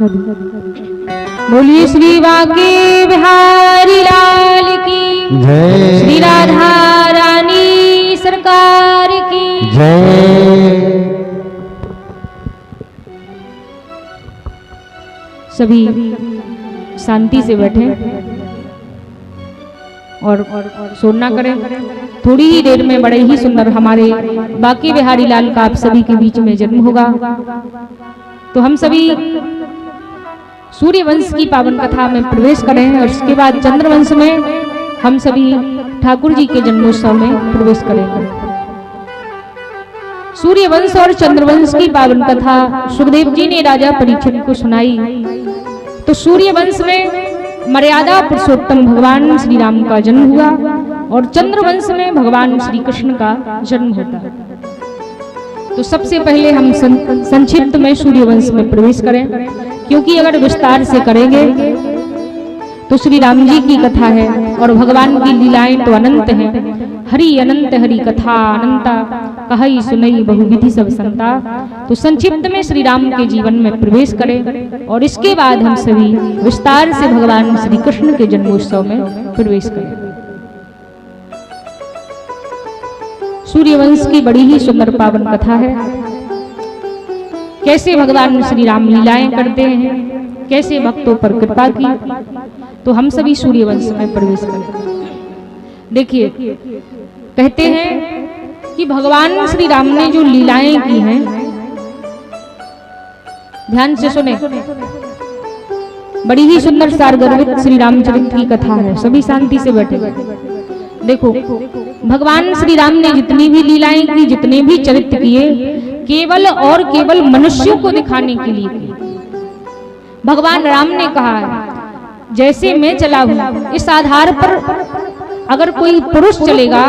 बोलिए श्री बांके बिहारी लाल की जय। श्री राधा रानी सरकार की जय। सभी शांति से बैठे और शोर ना करें। थोड़ी ही देर में बड़े ही सुंदर हमारे बांके बिहारी लाल का आप सभी के बीच में जन्म होगा। तो हम सभी सूर्य वंश की पावन कथा में प्रवेश करें और उसके बाद चंद्रवंश में हम सभी ठाकुर जी के जन्मोत्सव में प्रवेश करेंगे। सूर्य वंश और चंद्रवंश की पावन कथा सुखदेव जी ने राजा परीक्षित को सुनाई। तो सूर्य वंश में मर्यादा पुरुषोत्तम भगवान श्री राम का जन्म हुआ और चंद्रवंश में भगवान श्री कृष्ण का जन्म होता है। तो सबसे पहले हम संक्षिप्त में सूर्य वंश में प्रवेश करें, क्योंकि अगर विस्तार से करेंगे तो श्री राम जी की कथा है और भगवान की लीलाएं तो अनंत हैं। हरि अनंत हरि कथा अनंता कहई सुनई बहुविधि सब संता। तो संक्षिप्त में श्री राम के जीवन में प्रवेश करें और इसके बाद हम सभी विस्तार से भगवान श्री कृष्ण के जन्मोत्सव में प्रवेश करें। सूर्यवंश की बड़ी ही सुंदर पावन कथा है। कैसे भगवान श्री राम लीलाएं करते हैं, कैसे भक्तों पर कृपा की। तो हम सभी सूर्यवंश में प्रवेश करें। देखिए, कहते हैं कि भगवान श्री राम ने जो लीलाएं की हैं, ध्यान से सुने, बड़ी ही सुंदर सारगर्भित श्री रामचरित्र की कथा है। सभी शांति से बैठे। देखो, भगवान श्री राम ने जितनी भी लीलाएं की, जितने भी चरित्र किए, केवल और केवल मनुष्यों को दिखाने के लिए किए। भगवान राम ने कहा है, जैसे मैं चला हूं इस आधार पर अगर कोई पुरुष चलेगा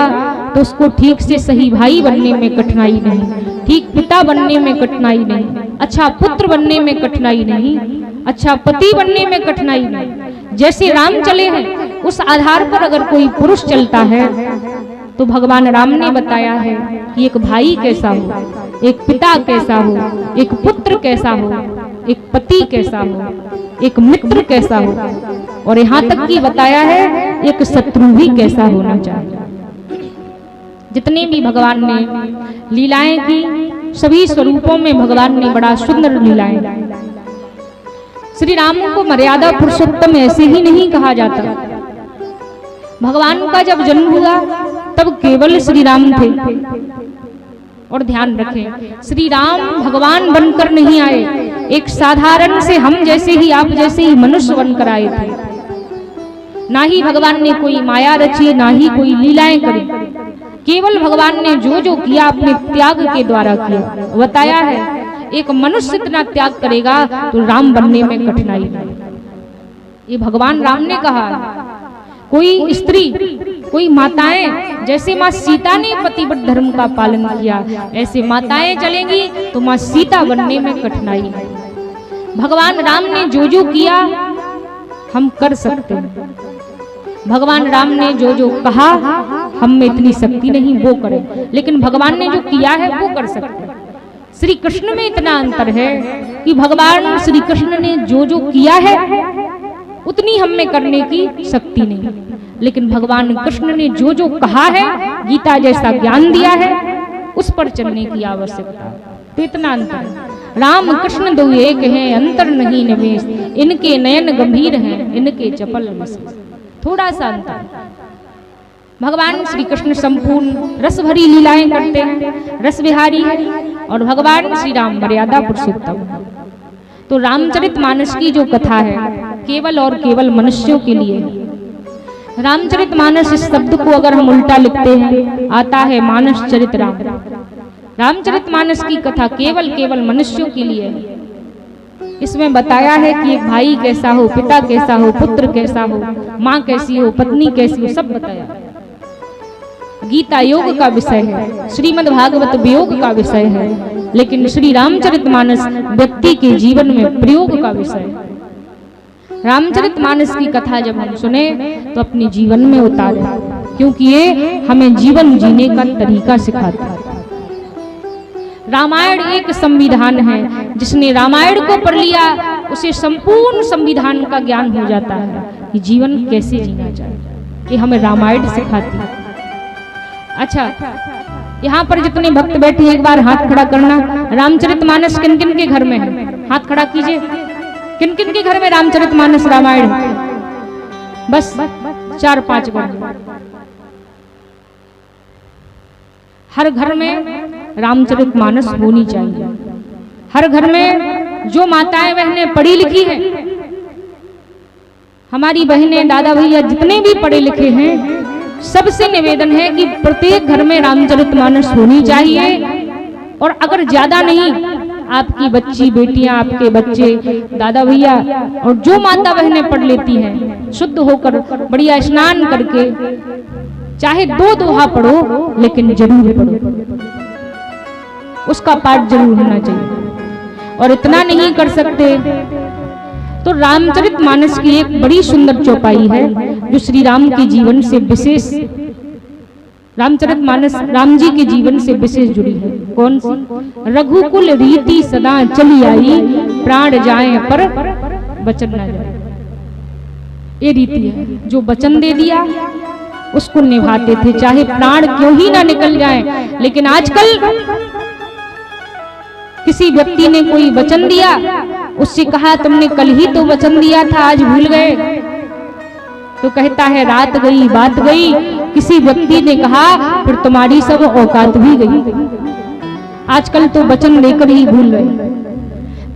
तो उसको ठीक से सही भाई बनने में कठिनाई नहीं, ठीक पिता बनने में कठिनाई नहीं, अच्छा पुत्र बनने में कठिनाई नहीं, अच्छा पति बनने में कठिनाई नहीं। जैसे राम चले हैं उस आधार पर अगर कोई पुरुष चलता है तो भगवान राम ने बताया है कि एक भाई कैसा हो, एक पिता कैसा हो, एक पुत्र कैसा हो, एक पति कैसा हो, एक मित्र कैसा हो, और यहाँ तक कि बताया है एक शत्रु भी कैसा होना चाहिए। जितने भी भगवान ने लीलाएं की, सभी स्वरूपों में भगवान ने बड़ा सुंदर लीलाएं। श्री राम को मर्यादा पुरुषोत्तम ऐसे ही नहीं कहा जाता। भगवान का जब जन्म हुआ तब केवल श्री राम थे। और ध्यान रखें, श्री राम भगवान बनकर नहीं आए, एक साधारण से हम जैसे ही, आप जैसे ही मनुष्य बनकर आए थे। ना ही भगवान ने कोई माया रची, ना ही कोई लीलाएं करी। केवल भगवान ने जो जो किया अपने त्याग के द्वारा किया। बताया है एक मनुष्य इतना त्याग करेगा तो राम बनने में कठिनाई नहीं। ये भगवान राम ने कहा। कोई स्त्री, कोई माताएं, जैसे माँ सीता ने पतिव्रत धर्म का पालन किया, ऐसे माताएं चलेंगी तो माँ सीता बनने में कठिनाई नहीं। भगवान राम ने जो जो किया हम कर सकते हैं। भगवान राम ने जो जो कहा हम में इतनी शक्ति नहीं वो करें, लेकिन भगवान ने जो किया है वो कर सकते हैं। श्री कृष्ण में इतना अंतर है कि भगवान श्री कृष्ण ने जो जो किया है उतनी हम में करने की शक्ति नहीं, लेकिन भगवान कृष्ण ने जो जो कहा है, गीता जैसा ज्ञान दिया है, उस पर चलने की आवश्यकता। तो इतना अंतर। राम कृष्ण दो एक हैं, अंतर नहीं नवेश, इनके नयन गंभीर हैं, इनके चपल विशेष। थोड़ा सा अंतर। भगवान श्री कृष्ण संपूर्ण रस भरी लीलाएं करते हैं, रस विहारी है, और भगवान श्री राम मर्यादा पुरुषोत्तम। तो रामचरितमानस की जो कथा है केवल और केवल मनुष्यों के लिए। रामचरितमानस इस शब्द को अगर हम उल्टा लिखते हैं आता है मानस चरित राम। रामचरितमानस की कथा केवल केवल मनुष्यों के लिए। इसमें बताया है कि एक भाई कैसा हो, पिता कैसा हो, पुत्र कैसा हो, माँ कैसी हो, पत्नी कैसी हो, सब बताया। गीता योग का विषय है, श्रीमद् भागवत वियोग का विषय है, लेकिन श्री रामचरितमानस व्यक्ति के जीवन में प्रयोग का विषय है। रामचरितमानस की कथा जब हम सुने तो अपने जीवन में उतारे, क्योंकि ये हमें जीवन जीने का तरीका सिखाता है। रामायण एक संविधान है। जिसने रामायण को पढ़ लिया उसे संपूर्ण संविधान का ज्ञान हो जाता है कि जीवन कैसे जीना चाहिए। ये हमें रामायण सिखाती है। अच्छा, यहाँ पर जितने भक्त बैठे एक बार हाथ खड़ा करना। रामचरितमानस किन किन के घर में है? हाथ खड़ा कीजिए। किन किन के घर में रामचरितमानस रामायण? बस 4-5 घर। हर घर में रामचरितमानस होनी चाहिए। हर घर में जो माताएं बहनें पढ़ी लिखी हैं, हमारी बहनें दादा भैया जितने भी पढ़े लिखे हैं, सबसे निवेदन है कि प्रत्येक घर में रामचरितमानस होनी चाहिए। और अगर ज्यादा नहीं, आपकी बच्ची बेटियां, आपके बच्चे, दादा भैया और जो माता बहनें पढ़ लेती हैं, शुद्ध होकर बढ़िया स्नान करके चाहे 2 दोहा पढ़ो, लेकिन जरूर पढ़ो, उसका पाठ जरूर होना चाहिए। और इतना नहीं कर सकते तो रामचरितमानस की एक बड़ी सुंदर चौपाई है जो श्री राम के जीवन से विशेष, रामचरितमानस राम जी के जीवन से विशेष जुड़ी है। कौन सी? रघुकुल रीति सदा चली आई, प्राण जाए पर वचन न जाए। ये रीति है, जो वचन दे दिया उसको निभाते थे, चाहे प्राण क्यों ही ना निकल जाए। लेकिन आजकल किसी व्यक्ति ने कोई वचन दिया, उससे कहा तुमने कल ही तो वचन दिया था, आज भूल गए, तो कहता है रात गई बात गई। किसी व्यक्ति ने कहा फिर तुम्हारी सब औकात भी गई। आजकल तो वचन लेकर ही भूल गए।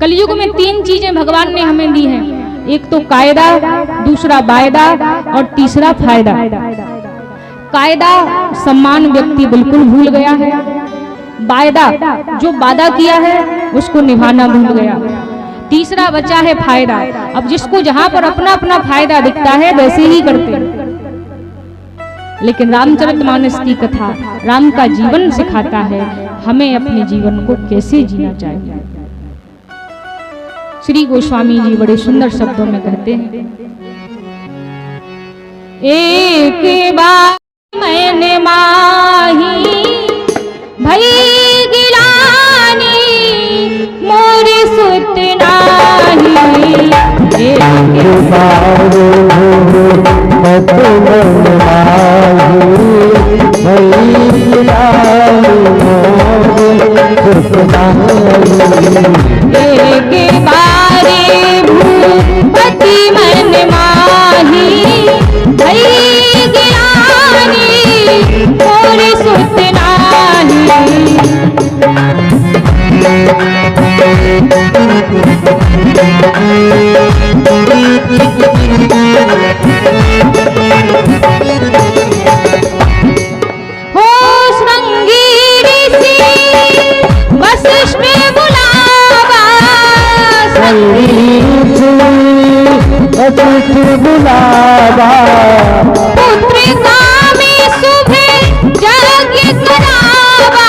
कलयुग में 3 चीजें भगवान ने हमें दी हैं। एक तो कायदा, दूसरा वायदा और तीसरा फायदा। कायदा सम्मान व्यक्ति बिल्कुल भूल गया है। वायदा, जो वादा किया है उसको निभाना भूल गया। तीसरा बचा है फायदा। अब जिसको जहां पर अपना अपना फायदा दिखता है वैसे ही करते। लेकिन रामचरितमानस की कथा, राम का जीवन सिखाता है हमें अपने जीवन को कैसे जीना चाहिए। श्री गोस्वामी जी बड़े सुंदर शब्दों में कहते हैं, एक बार मैंने माही भई गिलानी, मोरे सुत नाही। एक बार एक बारे भूपति मन माही, भई गिलानी, मोरे सुत नाही। हो श्रृंगी ऋषि वशिष्ठ बुलावा, बुलावा, पुत्र कामी शुभे यज्ञ करावा।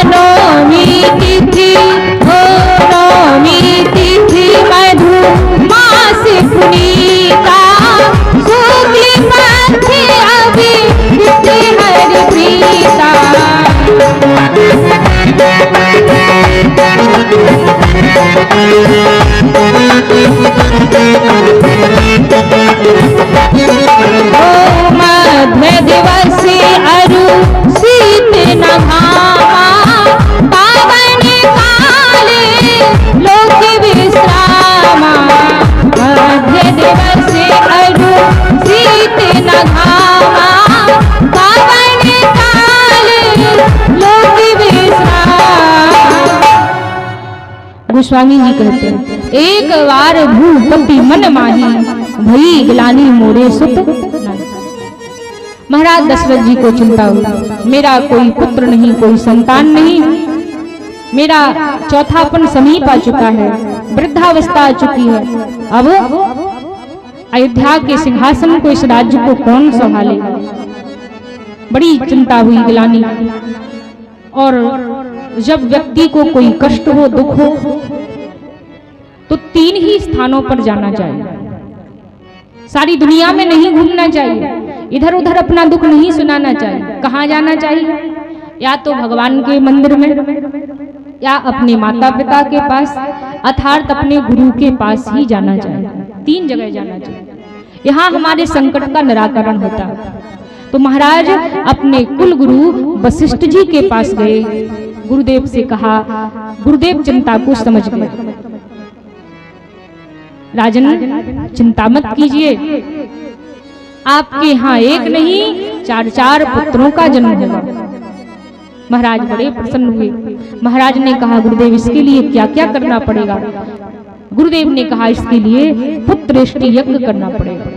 नौमी तिथि हो नौमी तिथि मधु मास पुनीता, शुक्ल पक्ष अभी हरि प्रीता। मध्य दिवस अरु शीत न घामा, पावन काले लोक विश्रामा। मध्य दिवस अरु शीत न घामा, पावन काले लोक विश्रामा। गोस्वामी जी कहते हैं, एक बार भूपति मन माही, भई गिलानी मोरे सुत नाही। महाराज दशरथ जी को चिंता हुई, मेरा कोई पुत्र नहीं, कोई संतान नहीं, मेरा चौथापन समीप आ चुका है, वृद्धावस्था आ चुकी है। अब अयोध्या के सिंहासन को, इस राज्य को कौन संभाले? बड़ी चिंता हुई गिलानी। और जब व्यक्ति को कोई कष्ट हो, दुख हो, तो 3 ही स्थानों पर जाना चाहिए। सारी दुनिया में नहीं घूमना चाहिए, इधर उधर अपना दुख नहीं सुनाना चाहिए। कहाँ जाना चाहिए? या तो भगवान के मंदिर में, या अपने माता पिता के पास, अर्थात अपने गुरु के पास ही जाना चाहिए। 3 जगह जाना चाहिए, यहाँ हमारे संकट का निराकरण होता है। तो महाराज अपने कुल गुरु वशिष्ठ जी के पास गए, गुरुदेव से कहा। गुरुदेव चिंता को समझ गए। राजन चिंता मत कीजिए, आपके यहाँ एक नहीं 4 पुत्रों का जन्म होगा। महाराज बड़े प्रसन्न हुए। महाराज ने कहा गुरुदेव इसके लिए क्या क्या करना पड़ेगा? गुरुदेव ने कहा इसके लिए पुत्रेष्टि यज्ञ करना पड़ेगा।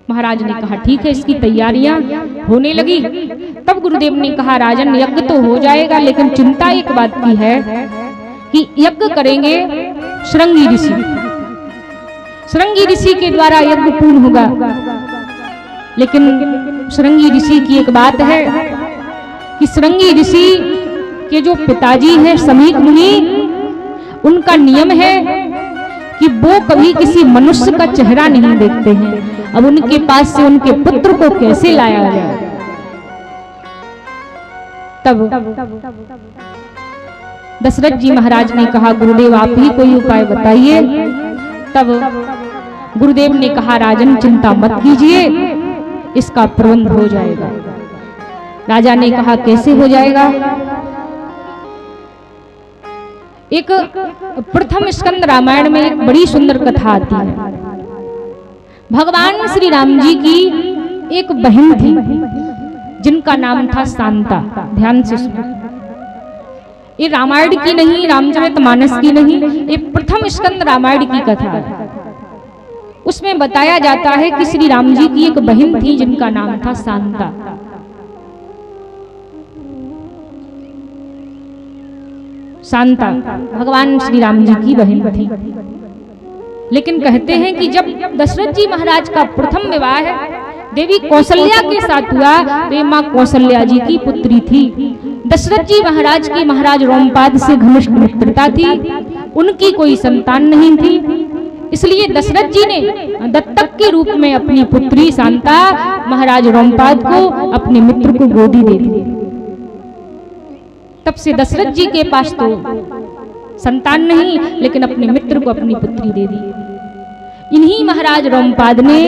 महाराज ने कहा ठीक है, इसकी तैयारियां होने लगी। तब गुरुदेव ने कहा राजन यज्ञ तो हो जाएगा, लेकिन चिंता एक बात की है कि यज्ञ करेंगे श्रृंगी ऋषि, श्रृंगी ऋषि के द्वारा यज्ञ पूर्ण होगा। लेकिन श्रृंगी ऋषि की एक बात है कि श्रृंगी ऋषि के जो पिताजी हैं समीक मुनि, उनका नियम है कि वो कभी किसी मनुष्य का चेहरा नहीं देखते हैं। अब उनके पास से उनके पुत्र को कैसे लाया जाए? तब दशरथ जी महाराज ने कहा गुरुदेव आप ही कोई उपाय बताइए। तब गुरुदेव ने कहा राजन चिंता मत कीजिए, इसका प्रबंध हो जाएगा। राजा ने कहा कैसे हो जाएगा? एक प्रथम स्कंद रामायण में एक बड़ी सुंदर कथा आती है। भगवान श्री राम जी की एक बहन थी जिनका नाम था शांता। ध्यान से सुनो, ये रामायण की नहीं, रामचरितमानस की नहीं, ये प्रथम स्कंद रामायण की कथा है। उसमें बताया जाता है कि श्री राम जी की एक बहन थी जिनका नाम था शांता। शांता भगवान श्री राम जी की बहन थी। लेकिन कहते हैं कि जब दशरथ जी महाराज का प्रथम विवाह देवी कौशल्या के साथ हुआ, वे मां कौशल्या जी की पुत्री थी। दशरथ जी महाराज की महाराज रोमपाद से घनिष्ठ मित्रता थी, उनकी कोई संतान नहीं थी। इसलिए दशरथ जी ने दत्तक के रूप में अपनी पुत्री शांता महाराज रोमपाद को अपने मित्र को गोदी दे दी। तब से दशरथ जी के पास तो संतान नहीं, लेकिन अपने मित्र को अपनी पुत्री दे दी। इन्हीं महाराज रोमपाद ने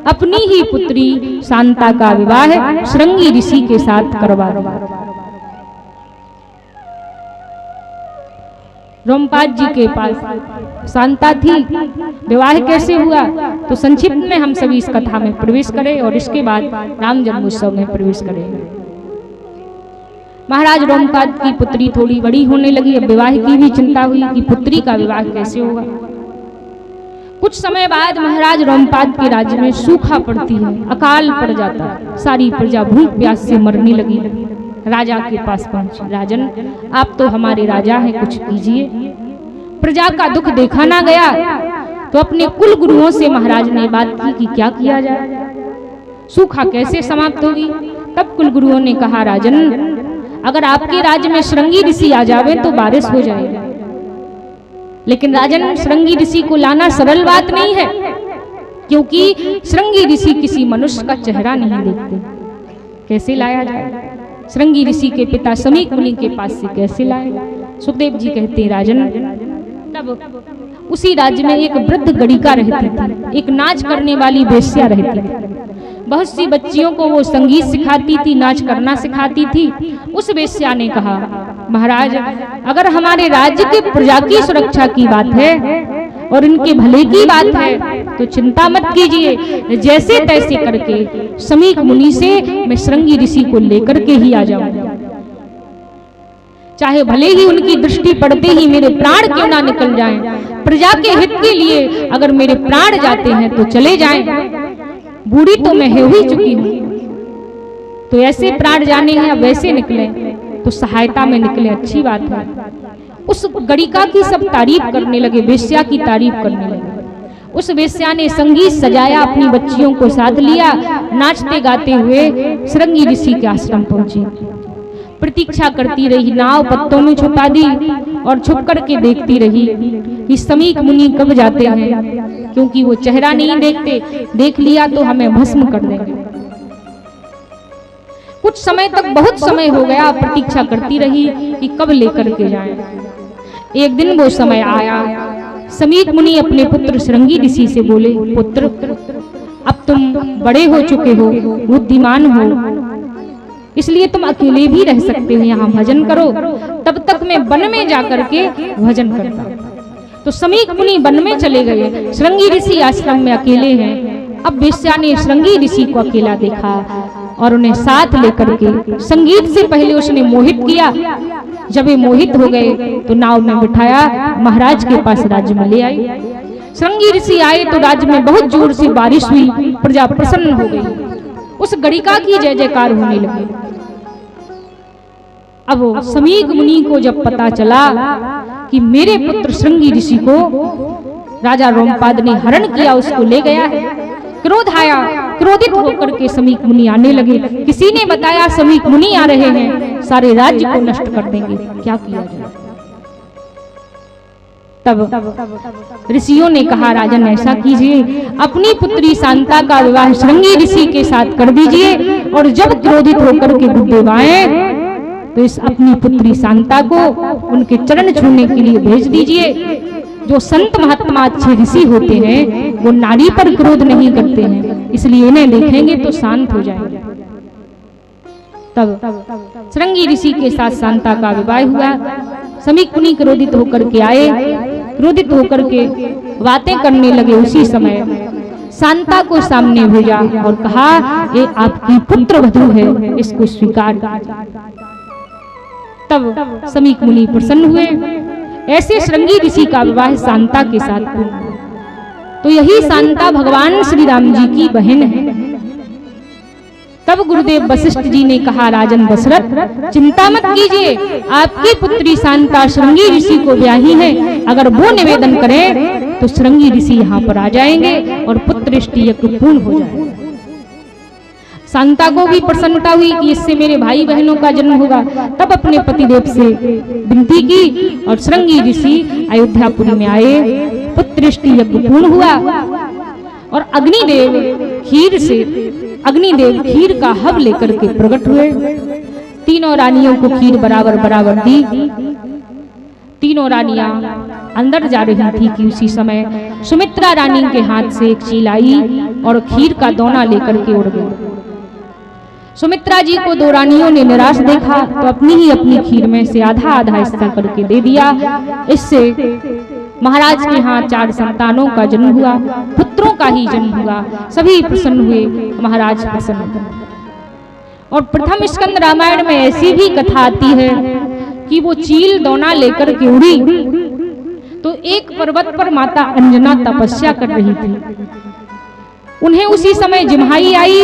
अपनी ही पुत्री शांता का विवाह श्रृंगी ऋषि के साथ करवा दिया। रोमपाद जी के पास शांता थी, विवाह कैसे हुआ तो संक्षिप्त में हम सभी इस कथा में प्रवेश करें और इसके बाद राम जन्मोत्सव में प्रवेश करेंगे। महाराज रोमपाद की पुत्री थोड़ी बड़ी होने लगी। अब विवाह की भी चिंता हुई कि पुत्री का विवाह कैसे होगा। कुछ समय बाद महाराज रोमपाद के राज्य में सूखा पड़ती है, अकाल पड़ जाता है, सारी प्रजा भूख प्यास से मरने लगी। राजा के पास पहुंचे, राजन आप तो हमारे राजा हैं, कुछ कीजिए। प्रजा का दुख देखा ना गया तो अपने कुल गुरुओं से महाराज ने बात की कि क्या किया जाए, सूखा कैसे समाप्त होगी। तब कुल गुरुओं ने कहा राजन अगर आपके राज्य में श्रृंगी ऋषि आ जावे तो बारिश हो जाएगी। लेकिन राजन श्रृंगी ऋषि को लाना सरल बात नहीं है, क्योंकि श्रृंगी ऋषि किसी मनुष्य का चेहरा नहीं देखते। कैसे लाया जाए? श्रृंगी ऋषि के पिता समीक मुनि के पास से कैसे लाए? सुखदेव जी कहते हैं राजन तब उसी राज्य में एक वृद्ध गणिका रहती थी, एक नाच करने वाली वेश्या रहती थी। बहुत सी बच्चियों को वो संगीत सिखाती थी, नाच करना सिखाती थी। उस वेश्या ने कहा महाराज अगर हमारे राज्य के प्रजा की सुरक्षा की बात है और इनके भले की बात है तो चिंता मत कीजिए, जैसे तैसे करके समीक मुनि से मैं श्रृंगी ऋषि को लेकर के ही आ जाऊंगा। चाहे भले ही उनकी दृष्टि पड़ते ही मेरे प्राण क्यों ना निकल जाएं, प्रजा के हित के लिए अगर मेरे प्राण जाते हैं तो चले जाएं। बूढ़ी तो मैं हो ही चुकी हूं, तो ऐसे प्राण जाने हैं अब वैसे निकले तो सहायता में निकले, अच्छी बात है। उस गणिका की सब तारीफ करने लगे, वेश्या की तारीफ करने लगे। उस वेश्या ने संगीत सजाया, अपनी बच्चियों को साथ लिया, नाचते गाते हुए श्रृंगी ऋषि के आश्रम पहुंची। प्रतीक्षा करती रही, नाव पत्तों में छुपा दी और छुप करके देखती रही कि समीक मुनि कब जाते हैं, क्योंकि वो चेहरा नहीं देखते, देख लिया तो हमें भस्म कर देंगे। कुछ समय तक, बहुत समय हो गया, प्रतीक्षा करती रही कि कब लेकर के जाएं। एक दिन वो समय आया। समीक मुनि अपने पुत्र श्रृंगी ऋषि से बोले, पुत्र अब तुम बड़े हो चुके हो, बुद्धिमान हो, इसलिए तुम अकेले भी रह सकते हो, यहाँ भजन करो, तब तक मैं वन में जाकर के भजन करता। तो समीक मुनि वन में चले गए। श्रृंगी ऋषि आश्रम में अकेले हैं। अब वेश्या ने श्रृंगी ऋषि को अकेला देखा और उन्हें साथ लेकर के संगीत से पहले उसने मोहित किया। जब वे मोहित हो गए तो नाव में बिठाया, महाराज के पास राज्य में ले आई। श्रृंगी ऋषि आए तो राज्य में बहुत जोर से बारिश हुई, प्रजा प्रसन्न हो गई, उस गणिका की जय जयकार होने लगी। अब समीक मुनि को जब पता चला कि मेरे पुत्र श्रृंगी ऋषि को राजा रोमपाद ने हरण किया, उसको ले गया है, क्रोध आया। क्रोधित होकर के समीक मुनि आने लगे। किसी ने बताया समीक मुनि आ रहे हैं, सारे राज्य को नष्ट कर देंगे, क्या किया जाए। तब ऋषियों ने कहा, राजन ऐसा कीजिए, अपनी पुत्री शांता का विवाह श्रृंगी ऋषि के साथ कर दीजिए और जब क्रोधित होकर के गुरुदेव आए तो इस अपनी पुत्री शांता को उनके चरण छूने के लिए भेज दीजिए। जो संत महात्मा अच्छे ऋषि होते हैं वो नारी पर क्रोध नहीं करते हैं, इसलिए इन्हें देखेंगे तो शांत हो जाएंगे। तब श्रृंगी ऋषि के साथ शांता का विवाह हुआ। समीक मुनि क्रोधित होकर के आए, क्रोधित होकर के बातें करने लगे। उसी समय शांता को सामने भेजा और कहा, ये आपकी पुत्र वधू है, इसको स्वीकार। तब समीक मुनि प्रसन्न हुए। ऐसे श्रृंगी ऋषि का विवाह शांता के साथ हुआ। तो यही शांता भगवान श्री राम जी की बहन है। तब गुरुदेव वशिष्ठ जी ने कहा, राजन दशरथ चिंता मत कीजिए, आपकी पुत्री शांता श्रृंगी ऋषि को ब्याही है, अगर वो निवेदन करें तो श्रृंगी ऋषि यहाँ पर आ जाएंगे और पुत्रेष्टि यज्ञ पूर्ण हो जाएगा। शांता को भी प्रसन्नता हुई कि इससे मेरे भाई बहनों का जन्म होगा। तब अपने पतिदेव से विनती की और श्रृंगी ऋषि अयोध्यापुरी में आए। पुत्रेष्टि यज्ञ पूर्ण हुआ और अग्निदेव खीर का हव लेकर के प्रकट हुए। तीनों रानियों को खीर बराबर बराबर दी। तीनों रानियां अंदर जा रही थी कि उसी समय सुमित्रा रानी के हाथ से एक चील आई और खीर का दोना लेकर के उड़ गई। सुमित्रा जी को दो रानियों ने निराश देखा तो अपनी खीर में से आधा आधा हिस्सा करके दे दिया। इससे महाराज के यहाँ 4 संतानों का जन्म हुआ, पुत्रों का ही जन्म हुआ। सभी प्रसन्न हुए, महाराज प्रसन्न हुए। और प्रथम स्कंद रामायण में ऐसी भी कथा आती है कि वो चील दोना लेकर के उड़ी तो एक पर्वत पर माता अंजना तपस्या कर रही थी। उन्हें उसी समय जिम्हाई आई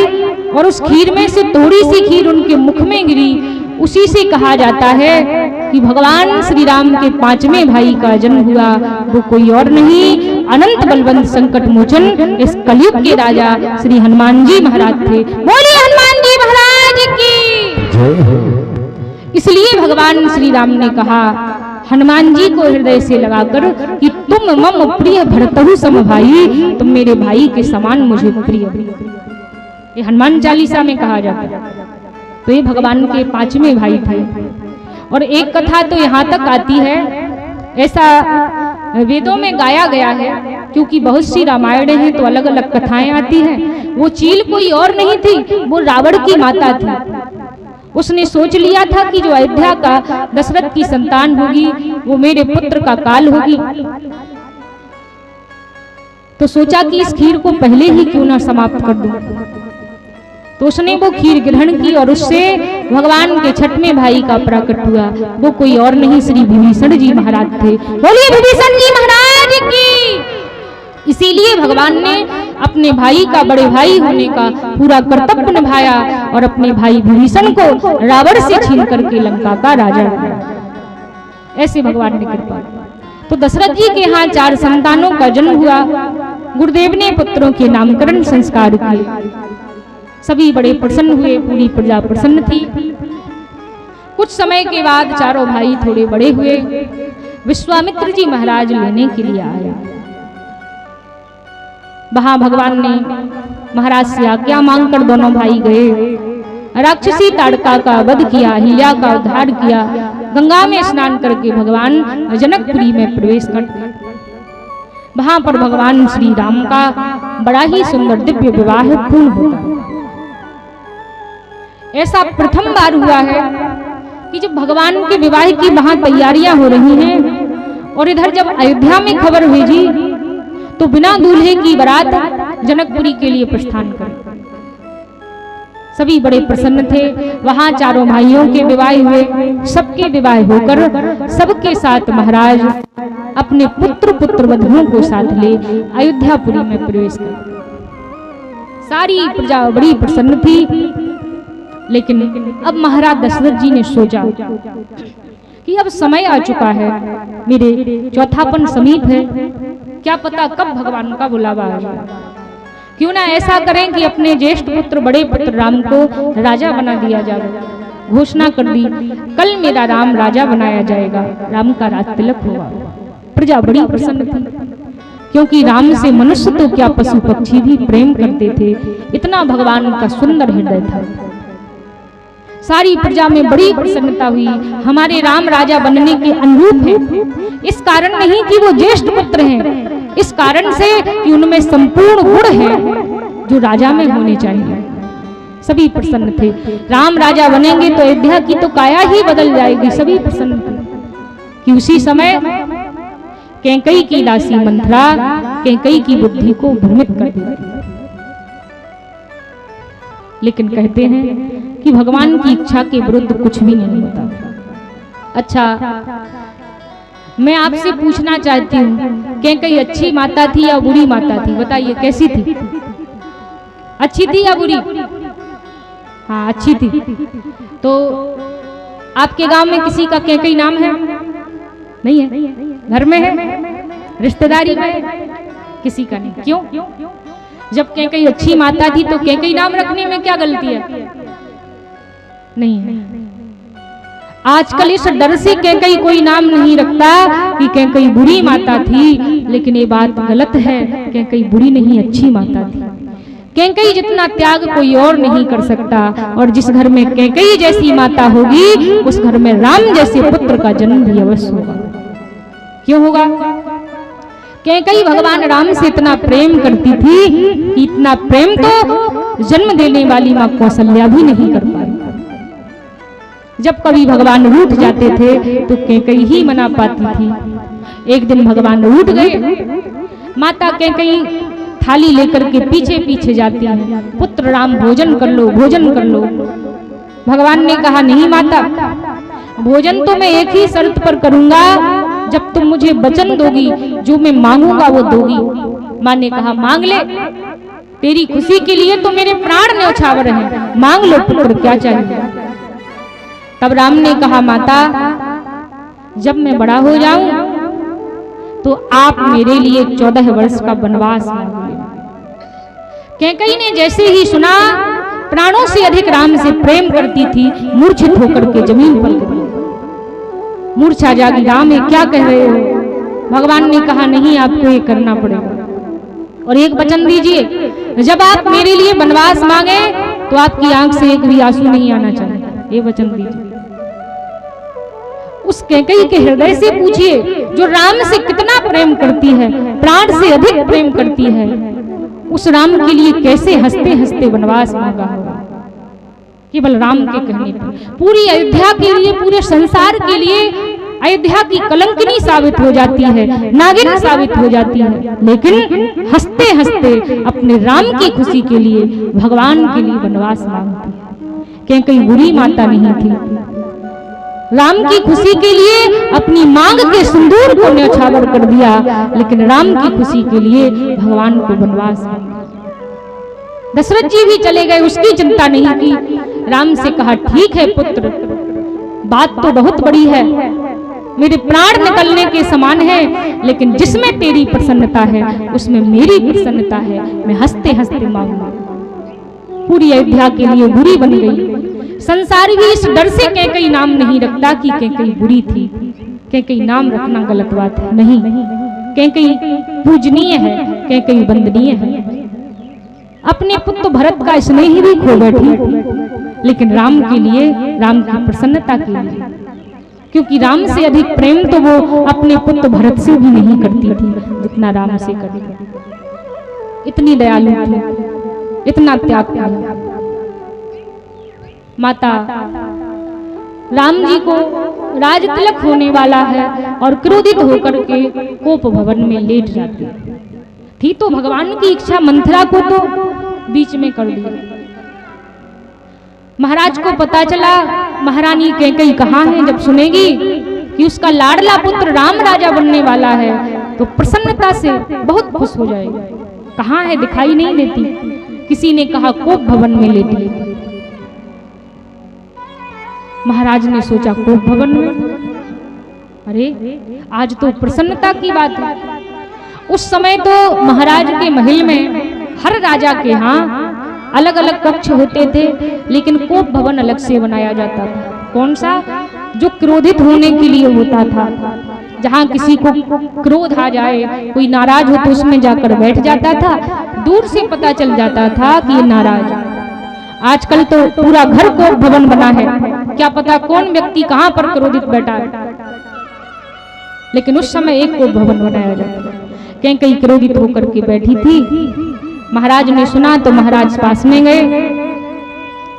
और उस खीर में से थोड़ी सी खीर उनके मुख में गिरी। उसी से कहा जाता है कि भगवान श्री राम के 5वें भाई का जन्म हुआ। वो कोई और नहीं, अनंत बलवंत संकट मोचन इस कलयुग के राजा श्री हनुमान जी महाराज थे। बोलिए हनुमान जी महाराज की। इसलिए भगवान श्री राम ने कहा हनुमान जी को हृदय से लगाकर कि तुम मम प्रिय भरतहु सम भाई, तुम मेरे भाई के समान मुझे प्रिय। ये हनुमान चालीसा में कहा जाता है। तो ये भगवान के 5वें भाई थे। और एक कथा तो यहाँ तक आती है, ऐसा वेदों में गाया गया है, क्योंकि बहुत सी रामायण हैं तो अलग अलग कथाएं आती हैं। वो चील कोई और नहीं थी, वो रावण की माता थी। उसने सोच लिया था कि जो अयोध्या का दशरथ की संतान होगी वो मेरे पुत्र का काल होगी। तो सोचा कि इस खीर को पहले ही क्यों ना समाप्त कर दूं। तो उसने वो खीर ग्रहण की और उससे भगवान के 6वें भाई का प्रकट हुआ। वो कोई और नहीं, श्री विभीषण जी महाराज थे। बोलिए विभीषण जी महाराज की। इसीलिए भगवान ने अपने भाई का, बड़े भाई होने का पूरा कर्तव्य निभाया और अपने भाई विभीषण को रावण से छीन करके लंका का राजा बनाया। ऐसे भगवान ने कृपा। तो दशरथ जी के यहाँ 4 संतानों का जन्म हुआ। गुरुदेव ने पुत्रों के नामकरण संस्कार किए। सभी बड़े प्रसन्न हुए, पूरी प्रजा प्रसन्न थी। कुछ समय के बाद चारों भाई थोड़े बड़े हुए। विश्वामित्र जी महाराज लेने के लिए आए। वहां भगवान ने महाराज से आज्ञा मांगकर दोनों भाई गए। राक्षसी ताड़का का वध किया, अहिल्या का उद्धार किया, गंगा में स्नान करके भगवान जनकपुरी में प्रवेश करते। वहां पर भगवान श्री राम का बड़ा ही सुंदर दिव्य विवाह पूर्ण होता। ऐसा प्रथम बार हुआ है कि जब भगवान के विवाह की वहां तैयारियां हो रही हैं और इधर जब अयोध्या में खबर भेजी तो बिना दूल्हे की बारात जनकपुरी के लिए प्रस्थान कर। सभी बड़े प्रसन्न थे। वहां चारों भाइयों के विवाह हुए, सबके विवाह होकर सबके साथ महाराज अपने पुत्र वधुओं को साथ ले अयोध्यापुरी में प्रवेश कर। सारी प्रजा बड़ी प्रसन्न थी। लेकिन अब महाराज दशरथ जी ने सोचा कि अब समय आ चुका है, मेरे चौथापन समीप है, क्या पता कब भगवान का बुलावा आ जाए। क्यों ना ऐसा करें कि अपने ज्येष्ठ पुत्र बड़े पुत्र राम को राजा बना दिया जाए। घोषणा कर दी, कल मेरा राम राजा बनाया जाएगा, राम का राज तिलक होगा। प्रजा बड़ी प्रसन्न थी, क्योंकि राम से मनुष्य तो क्या पशु पक्षी भी प्रेम करते थे, इतना भगवान का सुंदर हृदय था। सारी प्रजा में बड़ी प्रसन्नता हुई, हमारे राम राजा बनने के अनुरूप हैं। इस कारण नहीं कि वो ज्येष्ठ पुत्र हैं, इस कारण से कि उनमें संपूर्ण गुण हैं जो राजा में होने चाहिए। सभी प्रसन्न थे। राम राजा बनेंगे तो अयोध्या की तो काया ही बदल जाएगी। सभी प्रसन्न थे कि उसी समय कैकेयी की दासी मंथरा कैकेयी की बुद्धि को भ्रमित कर देती। लेकिन कहते हैं कि भगवान की इच्छा के विरुद्ध कुछ भी नहीं होता। अच्छा, मैं आपसे पूछना चाहती हूँ, कैकेयी अच्छी माता थी या बुरी माता थी? बताइए, कैसी थी? अच्छी थी या बुरी? हाँ, अच्छी थी। तो आपके गांव में किसी का कैकेयी नाम है? नहीं है। घर में है, रिश्तेदारी में? किसी का नहीं। क्यों? जब कैकेयी अच्छी माता थी तो कैकेयी नाम रखने में क्या गलती है? नहीं है। आजकल इस डर से कैकेयी कोई नाम नहीं रखता कि कैकेयी बुरी माता थी, लेकिन ये बात गलत है। कैकेयी बुरी नहीं, अच्छी माता थी। कैकेयी जितना त्याग कोई और नहीं कर सकता, और जिस घर में कैकेयी जैसी माता होगी उस घर में राम जैसे पुत्र का जन्म भी अवश्य होगा। क्यों होगा? कैकेयी भगवान राम से इतना प्रेम करती थी कि इतना प्रेम तो जन्म देने वाली मां कौशल्या भी नहीं कर पाई। जब कभी भगवान रूठ जाते थे तो कैकेयी ही मना पाती थी। एक दिन भगवान रूठ गए, माता कैकेयी थाली लेकर के पीछे पीछे जाती है, पुत्र राम भोजन कर लो, भोजन कर लो। भगवान ने कहा, नहीं माता, भोजन तो मैं एक ही शर्त पर करूंगा, जब तुम मुझे वचन दोगी, जो मैं मांगूंगा वो दोगी। मां ने कहा, मांग ले, तेरी खुशी के लिए तो मेरे प्राण न्यौछावर हैं, मांग लो पुत्र, क्या चाहिए। तब राम ने कहा, माता, जब मैं बड़ा हो जाऊं तो आप मेरे लिए 14 वर्ष का वनवास मांग लेना। कैकेयी ने जैसे ही सुना, प्राणों से अधिक राम से प्रेम करती थी, मूर्छित होकर के जमीन पर गिरी। मूर्छा जागी, राम ये क्या कह रहे हो? भगवान ने कहा, नहीं, आपको ये करना पड़ेगा। और एक वचन दीजिए, जब आप मेरे लिए वनवास मांगे तो आपकी आंख से एक भी आंसू नहीं आना चाहिए। ये वचन दीजिए। उस कैकेयी के हृदय से पूछिए, जो राम से कितना प्रेम करती है, प्राण से अधिक प्रेम करती है, उस राम के लिए कैसे हंसते हंसते वनवास मांगा होगा। केवल राम के कहने पर पूरी अयोध्या के लिए, पूरे संसार के लिए अयोध्या की कलंकिनी साबित हो जाती है, नागिन साबित हो जाती है। लेकिन हंसते हंसते अपने राम की खुशी के लिए, भगवान के लिए वनवास मांगती है। कैकेयी बुरी माता नहीं थी, राम की खुशी के लिए अपनी मांग के सिंदूर को न्यौछावर कर दिया, लेकिन राम की खुशी के लिए भगवान को वनवास मांगा। दशरथ जी भी चले गए, उसकी चिंता नहीं की। राम से कहा, ठीक है पुत्र, बात तो बहुत बड़ी है, मेरे प्राण निकलने के समान है, लेकिन जिसमें तेरी प्रसन्नता है उसमें मेरी प्रसन्नता है, मैं हंसते हंसते मांगूंगा। पूरी अयोध्या के लिए बुरी बन गई। संसार भी इस डर से कैकेयी नाम नहीं रखता कि कैकेयी बुरी थी। कैकेयी नाम रखना गलत बात है, नहीं, कैकेयी पूजनीय है, कैकेयी वंदनीय है। अपने पुत्र भरत का स्नेह भी खो बैठी, लेकिन राम के लिए, राम की प्रसन्नता के लिए, क्योंकि राम से अधिक प्रेम तो वो अपने पुत्र भरत से भी नहीं करती थी जितना राम से करती। इतनी दयालु थी, इतना त्याग किया। माता राम जी को राज तिलक होने वाला है और क्रोधित होकर के कोप भवन में लेट जाती थी। तो भगवान की इच्छा मंथरा को तो बीच में कर दिया। महाराज को पता चला, महारानी कैकेयी कहाँ है, जब सुनेगी कि उसका लाडला पुत्र राम राजा बनने वाला है तो प्रसन्नता से बहुत खुश हो जाएगी। कहाँ है, दिखाई नहीं देती। किसी ने कहा कोप भवन में लेटी। महाराज ने सोचा कोप भवन में, अरे आज तो प्रसन्नता की बात है। उस समय तो महाराज के महल में हर राजा के यहाँ अलग अलग कक्ष होते थे, लेकिन कोप भवन अलग से बनाया जाता था। कौन सा? जो क्रोधित होने के लिए होता था, जहाँ किसी को क्रोध आ जाए, कोई नाराज हो तो उसमें जाकर बैठ जाता था, दूर से पता चल जाता था कि ये नाराज। आजकल तो पूरा घर कोप भवन बना है, क्या पता कौन व्यक्ति कहाँ पर क्रोधित बैठा है, लेकिन उस समय एक कोप भवन बनाया जाता था। कैकेयी क्रोधित होकर के बैठी थी। महाराज ने सुना तो महाराज पास में गए।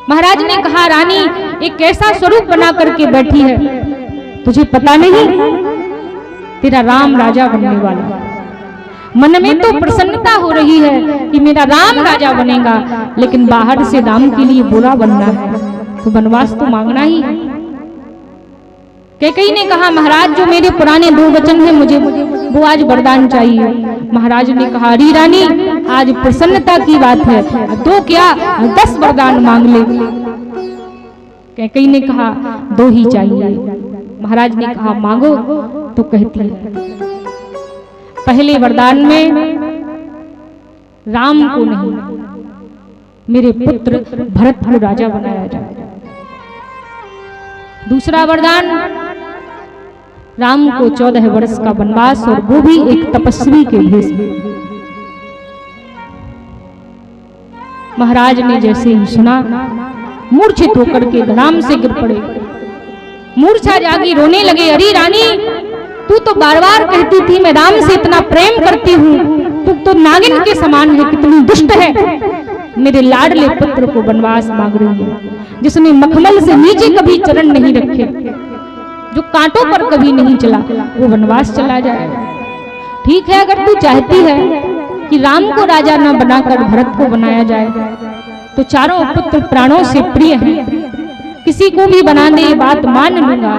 महाराज ने कहा, रानी एक कैसा स्वरूप बना करके बैठी है, तुझे पता नहीं तेरा राम राजा बनने वाला है। मन में तो प्रसन्नता हो रही है कि मेरा राम राजा बनेगा, लेकिन बाहर से राम के लिए बुरा बनना है तो वनवास तो मांगना ही है। कैकेयी ने कहा, महाराज जो मेरे पुराने 2 वचन हैं मुझे वो आज वरदान चाहिए। महाराज ने कहा, अरे रानी आज प्रसन्नता की बात है, तो क्या 10 वरदान मांग ले। कैकेयी ने कहा 2 ही चाहिए। महाराज ने कहा मांगो। तो कहती है, पहले वरदान में राम को नहीं, मेरे पुत्र भरत को राजा बनाया जाए। दूसरा वरदान, राम को 14 वर्ष का वनवास, और वो भी एक तपस्वी के भेष में। महाराज ने जैसे ही सुना, मूर्छित होकर के राम से गिर पड़े, मूर्छा जागी, रोने लगे। अरे रानी तू तो बार बार कहती थी मैं राम से इतना प्रेम करती हूँ, तू तो नागिन के समान है, कितनी दुष्ट है। मेरे लाडले पुत्र को वनवास मांग रही है, जिसने मखमल से नीचे कभी चरण नहीं रखे, जो कांटों पर कभी नहीं चला, वो वनवास चला जाएगा। ठीक है, अगर तू चाहती है कि राम को राजा न बनाकर भरत को बनाया जाए तो चारों पुत्र प्राणों से प्रिय हैं, किसी को भी बना दे बात मान लूंगा,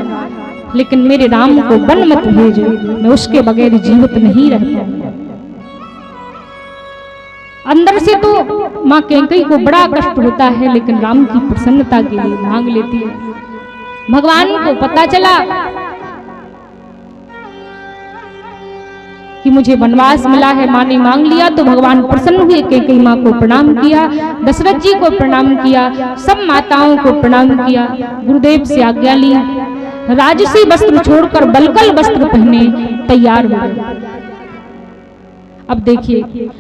लेकिन मेरे राम को वन मत भेजो, मैं उसके बगैर जीवित नहीं रहता। अंदर से तो माँ कैकेयी को बड़ा कष्ट होता है, लेकिन राम की प्रसन्नता के लिए मांग लेती है। भगवान को पता चला कि मुझे वनवास मिला है, माँ ने मांग लिया, तो भगवान प्रसन्न हुए। कैकेयी माँ को प्रणाम किया, दशरथ जी को प्रणाम किया, सब माताओं को प्रणाम किया, गुरुदेव से आज्ञा ली, राजसी वस्त्र छोड़कर बलकल वस्त्र पहने तैयार हो गए। अब देखिए,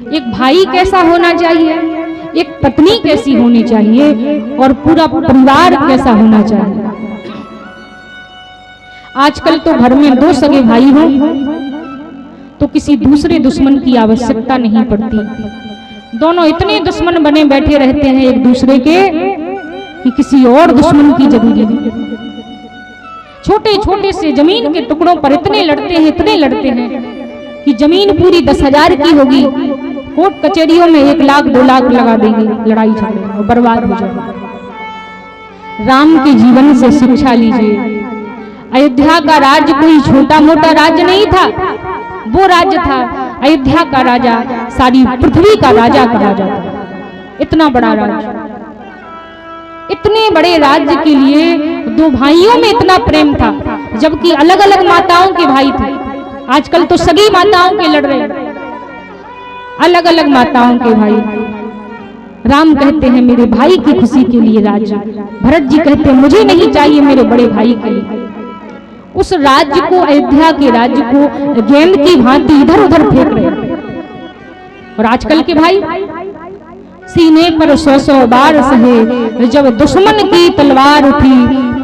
एक भाई कैसा होना चाहिए, एक पत्नी कैसी होनी चाहिए, और पूरा परिवार कैसा होना चाहिए। आजकल तो घर में 2 सगे भाई हो तो किसी दूसरे दुश्मन की आवश्यकता नहीं पड़ती। दोनों इतने दुश्मन बने बैठे रहते हैं एक दूसरे के कि किसी और दुश्मन की जरूरत नहीं। छोटे छोटे से जमीन के टुकड़ों पर इतने लड़ते हैं कि जमीन पूरी 10,000 की होगी, कोर्ट कचहरियों में 1 लाख 2 लाख लगा देंगे, लड़ाई झगड़े और बर्बाद हो जाएगा। राम के जीवन से शिक्षा लीजिए। अयोध्या का राज्य कोई छोटा मोटा राज्य नहीं था, वो राज्य था अयोध्या का राजा, सारी पृथ्वी का राजा कहा जाता। इतना बड़ा राज्य, इतने बड़े राज्य के लिए 2 भाइयों में इतना प्रेम था, जबकि अलग अलग माताओं के भाई थे। आजकल तो सगी माताओं के लड़ रहे, अलग अलग माताओं के भाई। राम कहते हैं मेरे भाई की खुशी के लिए राज्य, भरत जी कहते हैं मुझे नहीं चाहिए, मेरे बड़े भाई के लिए। उस राज्य को, अयोध्या के राज्य को गेंद की भांति इधर उधर फेंक रहे। और आजकल के भाई सीने पर 100 बार सहे, जब दुश्मन की तलवार उठी,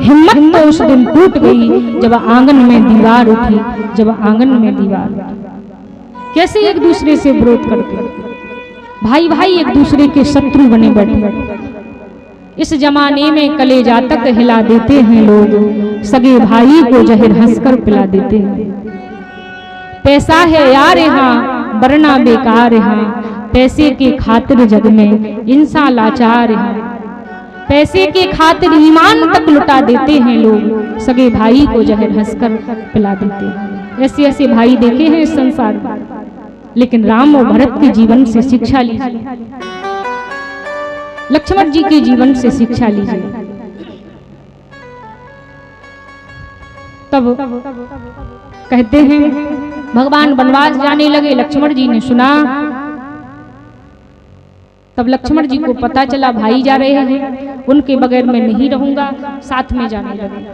हिम्मत तो उस दिन टूट गई, जब आंगन में दीवार उठी, जब आंगन में दीवार उठी। कैसे एक दूसरे से विरोध करते, भाई भाई एक दूसरे के शत्रु बने बैठे। इस जमाने में कलेजा तक हिला देते हैं लोग, सगे भाई को जहर हंसकर पिला देते हैं। पैसा है यार यहाँ, वरना बेकार यहाँ, पैसे के खातिर जग में इंसान लाचार है। पैसे के खातिर ईमान तक लुटा देते हैं लोग, सगे भाई को जहर हंसकर पिला देते हैं। ऐसे ऐसे भाई देखे हैं इस संसार में, लेकिन राम और भरत के जीवन से शिक्षा लीजिए, लक्ष्मण जी के जीवन से शिक्षा लीजिए। तब कहते हैं भगवान वनवास जाने लगे, लक्ष्मण जी ने सुना। तब लक्ष्मण जी को पता चला भाई जा रहे हैं, उनके बगैर मैं नहीं रहूंगा, साथ में जाने लगे।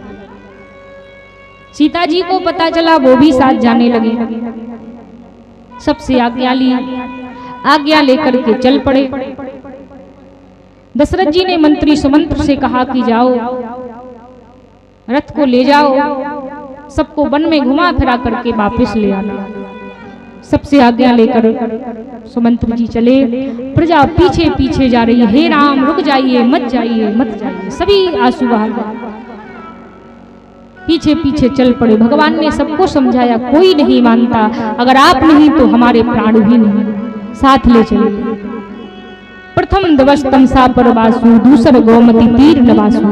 सीता जी को पता चला, वो भी साथ जाने लगे। सबसे आज्ञा ली, आज्ञा लेकर के चल पड़े। दशरथ जी ने मंत्री सुमंत्र से कहा कि जाओ रथ को ले जाओ, सबको वन में घुमा फिरा करके वापस ले आना। सबसे आज्ञा लेकर सुमंत्र जी चले। प्रजा पीछे पीछे जा रही है, हे राम रुक जाइए, मत जाइए, मत जाइए, सभी आंसू बहा पीछे पीछे चल पड़े। भगवान ने सबको समझाया, कोई नहीं मानता, अगर आप नहीं तो हमारे प्राण भी नहीं, साथ ले चलिए। प्रथम दिवस तमसा पर वासु, दूसर गोमती तीर नवासु।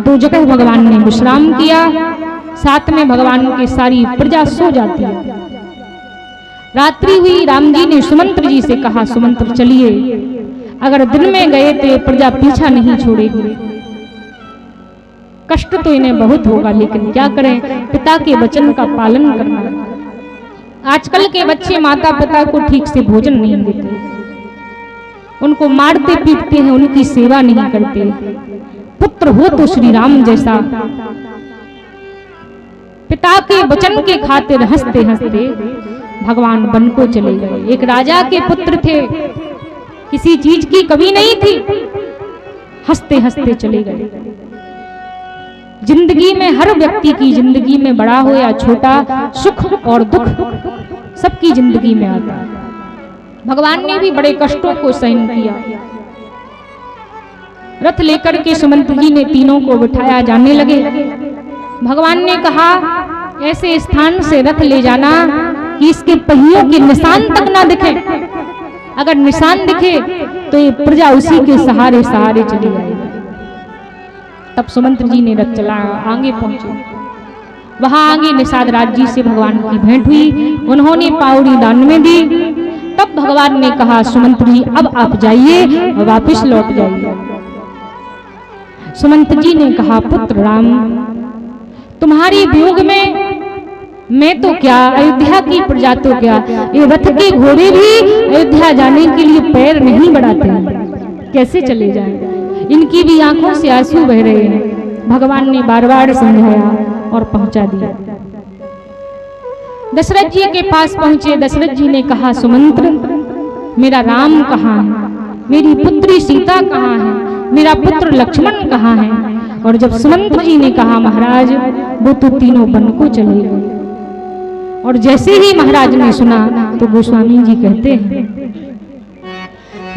2 जगह भगवान ने विश्राम किया। साथ में भगवान की सारी प्रजा सो जाती है। रात्रि हुई, राम जी ने सुमंत्र जी से कहा, सुमंत्र चलिए, अगर दिन में गए तो प्रजा पीछा नहीं छोड़ेगी। कष्ट तो इन्हें बहुत होगा, लेकिन क्या करें, पिता के वचन का पालन करना। आजकल के बच्चे माता पिता को ठीक से भोजन नहीं देते, उनको मारते पीटते हैं, उनकी सेवा नहीं करते। पुत्र हो तो श्री राम जैसा, पिता के वचन के खातिर हंसते हंसते भगवान वन को चले गए। एक राजा के पुत्र थे, किसी चीज की कमी नहीं थी, हंसते हंसते चले गए। जिंदगी में हर व्यक्ति की जिंदगी में बड़ा हो या छोटा, सुख और दुख सबकी जिंदगी में आता है। भगवान ने भी बड़े कष्टों को सहन किया। रथ लेकर के सुमंत्र जी ने तीनों को बिठाया, जाने लगे। भगवान ने कहा, ऐसे स्थान से रथ ले जाना कि इसके पहियों के निशान तक ना दिखे। अगर निशान दिखे तो ये प्रजा उसी के सहारे सहारे चली जाएगी। तब सुमंत्र जी ने रथ चला, आगे पहुंचे। वहां आगे निषाद राज जी से भगवान की भेंट हुई, उन्होंने पाउड़ी दान में दी। तब भगवान ने कहा, सुमंत्र जी अब आप जाइए और वापस लौट जाइए। सुमंत्र जी ने कहा, पुत्र राम, तुम्हारी वियोग में मैं तो क्या, अयोध्या की प्रजा तो क्या, ये रथ के घोड़े भी अयोध्या जाने के लिए पैर नहीं बढ़ाते हैं, कैसे चले जाएं? इनकी भी आंखों से आंसू बह रहे हैं। भगवान ने बार बार समझाया और पहुंचा दिया। दशरथ जी के पास पहुंचे। दशरथ जी ने कहा, सुमंत्र, मेरा राम कहाँ है, मेरी पुत्री सीता कहाँ है, मेरा पुत्र लक्ष्मण कहाँ है? और जब सुमंत्र जी ने कहा, महाराज वो तो तीनों वन को चले गए। और जैसे ही महाराज ने सुना तो गोस्वामी जी कहते हैं,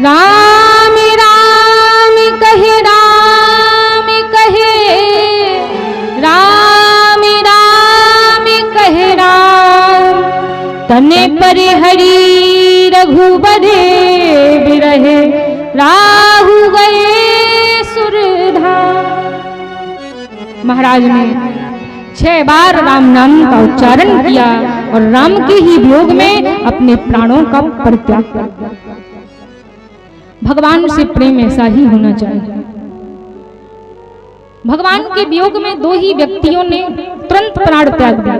राम राम कहे, राम कहे, राम राम कहे राम, तने पर हरि रघुबरे बिरहे, राहु गए सुरधाम। महाराज ने 6 बार राम नाम का उच्चारण किया और राम के ही वियोग में अपने प्राणों का परित्याग किया। भगवान से प्रेम ऐसा ही होना चाहिए। भगवान के वियोग में 2 ही व्यक्तियों ने तुरंत प्राण त्याग दिया।